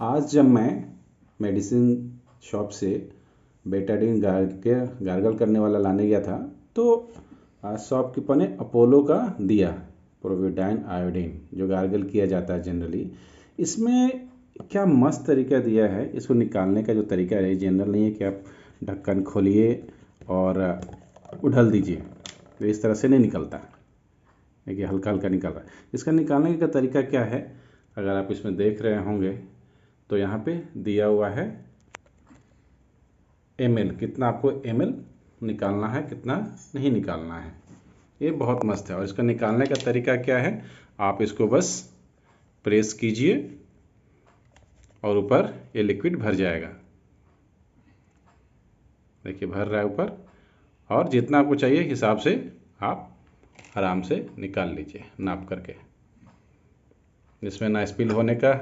आज जब मैं मेडिसिन शॉप से बेटाडीन गार्गल करने वाला लाने गया था, तो शॉपकीपर ने अपोलो का दिया, प्रोविडाइन आयोडीन, जो गार्गल किया जाता है जनरली। इसमें क्या मस्त तरीका दिया है। इसको निकालने का जो तरीका है जनरल नहीं है कि आप ढक्कन खोलिए और उछल दीजिए, तो इस तरह से नहीं निकलता। देखिए हल्का हल्का निकल रहा है। इसका निकालने का तरीका क्या है, अगर आप इसमें देख रहे होंगे तो यहाँ पे दिया हुआ है ml, कितना आपको ml निकालना है, कितना नहीं निकालना है। ये बहुत मस्त है। और इसका निकालने का तरीका क्या है, आप इसको बस प्रेस कीजिए और ऊपर ये लिक्विड भर जाएगा। देखिए भर रहा है ऊपर, और जितना आपको चाहिए हिसाब से आप आराम से निकाल लीजिए नाप करके। इसमें ना स्पिल होने का